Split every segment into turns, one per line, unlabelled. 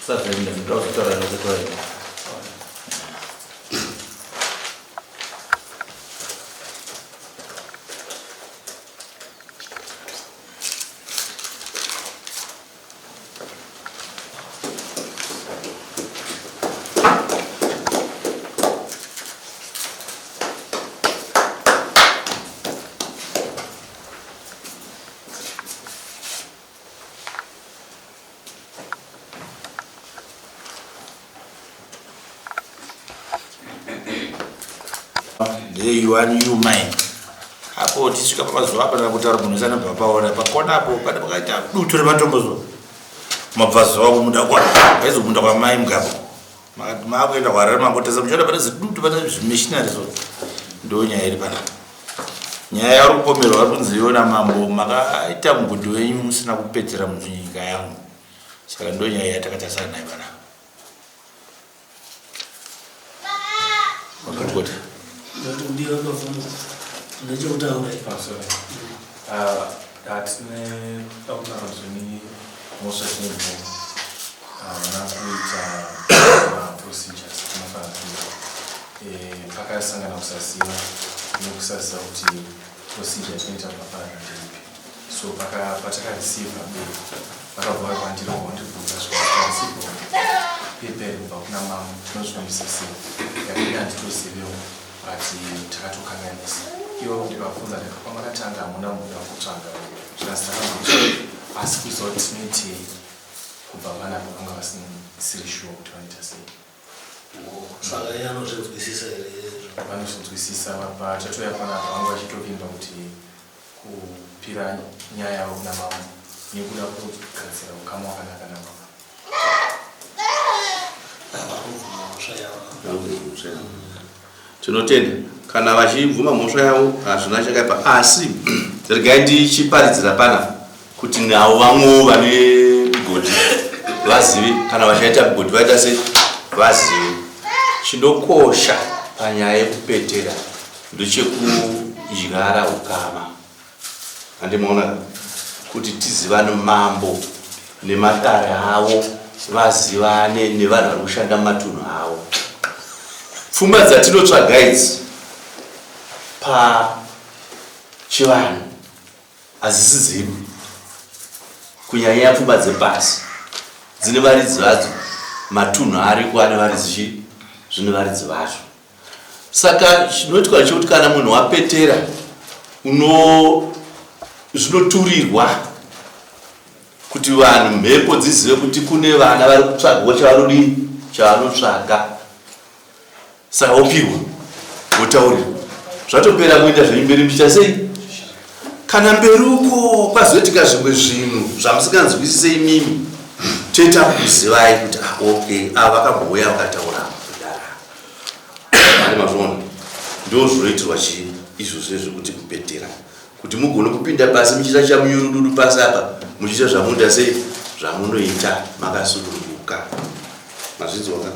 Sasa ndio mtoto anatoka. You and you mine. Hapo tisika pamazuva apa nakutaura munhu sana papaona pakona hapo pane pakaita dutu rematombozo mabvazo wavo muda kwa haizo munda kwa mai mugabo makuenda kwarara mangotesa muchona pane zidutu pane zvimishinaries ndo nyaya iri pana nyaya yari kupomerwa kunzi yona mambo makaita mugodhi wenyu musina kupedzera munyika yangu saka ndo nyaya yatakatasana nayo pana wakati
ndio ndio utaona
atine takunarazvini mosvachinivo havana kuita procedures tinofanira pakasangana kusasiva nekusaziva kuti procedure tinoita paparara ndeipi so patakareceiva vakabva kwandiriwandibvunza zvakarisivo peperi kubva kuna mama tinozvinomisa yakini handitozivewo ati takatokanganisa iwo ndikabvunza ndikapamakatanga hamuna muda kutsvaga zvinasitakamaa asi kuzoti tinetei kubva vanapa vanga vasiri shuwa kuti vanoita sei
saka yanozvinzwisisa here
vanozvinzwisisa pachatoya panapa vanga vachitovimba kuti kupira nyaya yavo kuna mama nekuda kugadzira ukama wakanaka namama
tinotenda kana vachibvuma mhosva yavo hazvina chakaipa asi regai ndichiparidzira pana kuti navo vamwewo vane migodhi vazive kana vachaita migodhi vaita sei vazive chinokosha panyaya yekupetera ndechekudyara ukama handimaona kuti tizivane mambo nemadare avo vazivane nevanhu vari kushanda mumatunhu avo pfungwa dzatinotsvaga idzi pachivanhu hazisi dzedu kunyanya pfungwa dzepasi dzine varidzi vadzo matunhu ariko ane varidzi zvine varidzi vazvo saka chinoitwa chekuti kana munhu wapetera zvinoturirwa kuti vanhu mhepo dzizive kuti kune vana vari kutsvagawo chavanotsvaga saka wopirwa wotaurirwa zvatopera kuita zveimberi mbicha sei kana mberi uko kwazoitika zvimwe zvinhu zvamusinganzwisise imimi toita kuzivai kuti okay vakambouya vakataura ane mazvona ndo zvoitirwa izvozvo zvekuti kupetera kuti mugone kupinda pasi muchiita chamunyurududu pasi apa muchiita zvamunoda sei zvamunoita makasununguka mazvinzwaka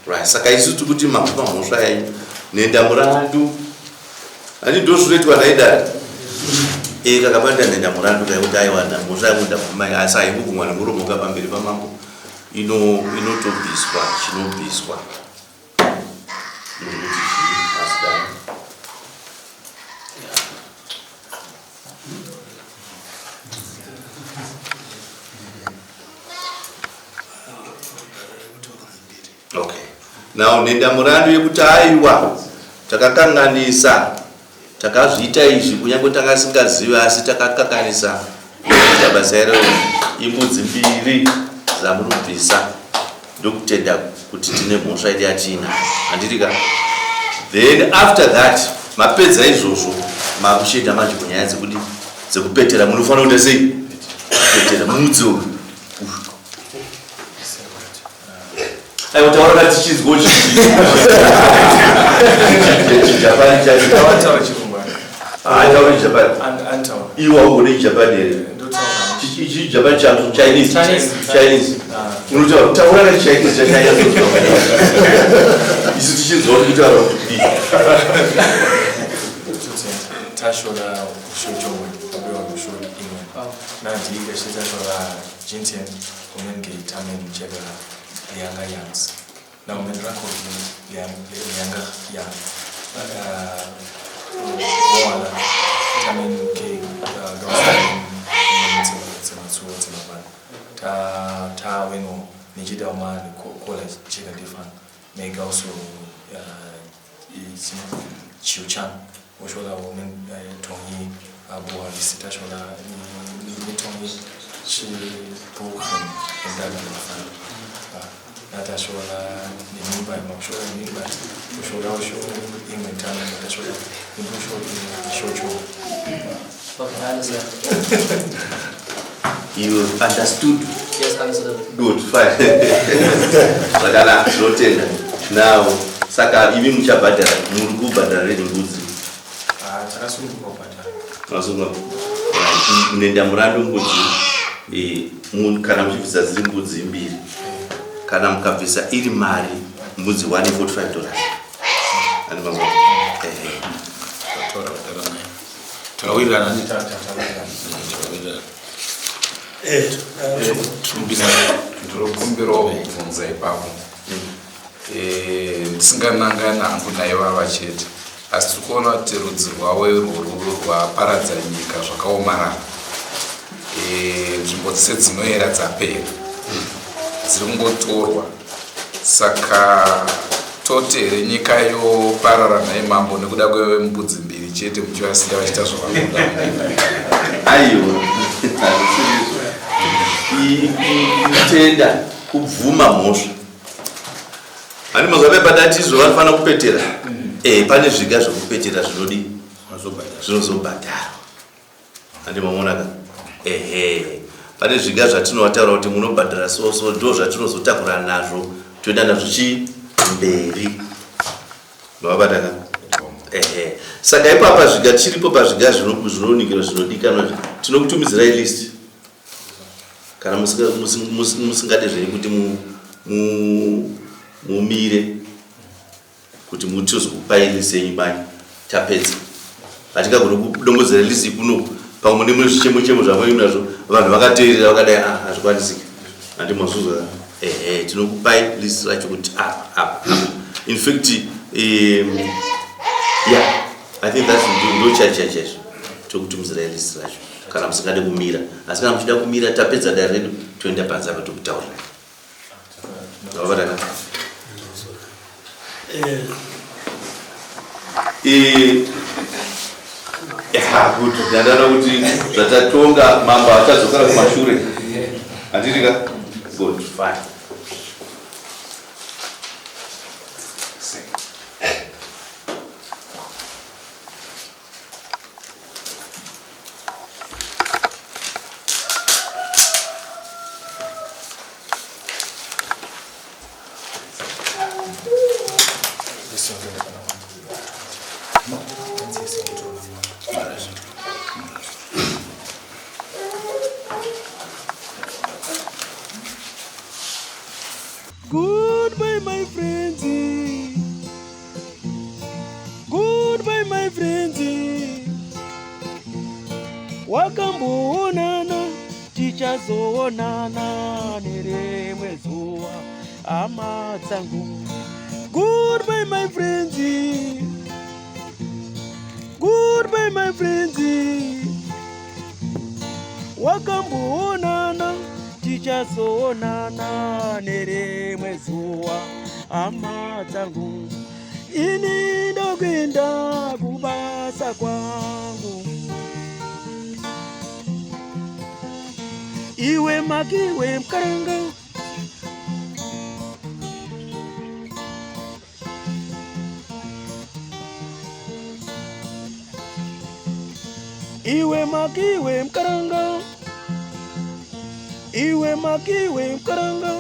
right saka isu tiri kuti makupa mhosva yenyu nenda murandu ani ndo zvinoitwa naidari kakapanda nenda murandu kaikuti aiwana mhosva yamuda kumai asi aimukumwa nemuromoka pamberi pamambo inotobviswa chinobviswa okay now nenda murandu yekuti aiwa takakanganisa takazviita izvi kunyange takasingazivi asi takakanganisa kuita basa iro imbudzi mbiri dzamunobvisa ndokutenda kuti tine mhosva iri yatina handirika then after that mapedza izvozvo makushenda macho kunyaya dzekuti dzekupetera munofanira kuita sei kupetera mumudzi aiwa taura kuti chizgo chijapani
Taura chirungwane.
taura chijapani
Antaura.
iwa ugone chijapani here chijapani changu Chinese unotaura taura kuti Chinese chachanyanya isu tichizwa kuti kutaura kuti
Tashola Shojongwe, Abiwa Shoj England. Nanti Tashola Jintian, Omenge Tamen Jega Lianga Yans. Now men record Lianga Yang. Wala Tamen K. Gosling Tsematsuo Tsemaban. Ta Weno Nijida Oman College Jega Difan. Meg also Chiuchan. Washola woman Tongi Abu Alisita Shola ni Tongi she broke and died in the fire. Natashola ni Mumbai Makshola ni Mumbai Washola show England time Natashola ni show
Okay, I understand.
you understood.
Yes, understood.
Good, fine. Sakana zvinotenda now saka ivi muchabhadhara muri kubhadhara redi mbudzi
Takasunguka kubhadhara.
masunga munoenda murandu mbudzi kana muchibvisa dziri mbudzi mbiri kana mukabvisa iri mari mbudzi $145 ani mazwa
takawirirana
ndinokumbirawo kubvunza ipapo ndisinganangana hangu naivava chete asi tiri kuona kuti rudzi rwavo irworwo rwaparadza nyika zvakaomarara nzvimbo dzese dzinoyera dzapera dziri kungotorwa saka totere nyika yoparara naimambo nekuda kwembudzi mbiri chete muchivasiya vachiita zvavanoda
aiwa kutenda kubvuma mhosva ani mazvape padatizvo vanofanira kupetera pane zviga zvokupetera zvinodi zvinozobhadharwa handi mamonaka pane zviga zvatinowataura kuti munobhadhara so ndo zvatinozotakura nazvo toenda nazvo chimberi mavabataka saka ipapa zviga chiripo pazviga zvinoningirwa zvinodikanwa tinokutumidzirai list kana musingade zveni kuti mumire kuti mutizokupai list yenyu banyu tapedza hatingagona kudongodzera list kuno pamwe nemune zvichemo zvamai nazvo vanhu vakateerera vakadai hazvikwanisiki handi mazvuzwa tinokupai list racho kuti in fact yeah I think that's no chacho tokutumidzirai list racho kana musingade kumira asi kana muchida kumira tapedza dare redu toenda panze apa tokutaurira vavataka kuti ndandana kuti zvatatonga mambo achadzokera kumashure handitika good fine
lisongele kana mambo nzese kutola
Goodbye, my friends. Goodbye, my friends. Wakamboonana, tichazoonana nerimwe zuva, hama dzangu. Goodbye, my friends. Goodbye, my friends. Wakamboonana, tichazoonana nerimwe zuva, hama dzangu. Ini ndokwenda kubasa kwangu. Iwe magiwe mkaranga. Iwe magiwe mkaranga. Iwe magiwe mkaranga.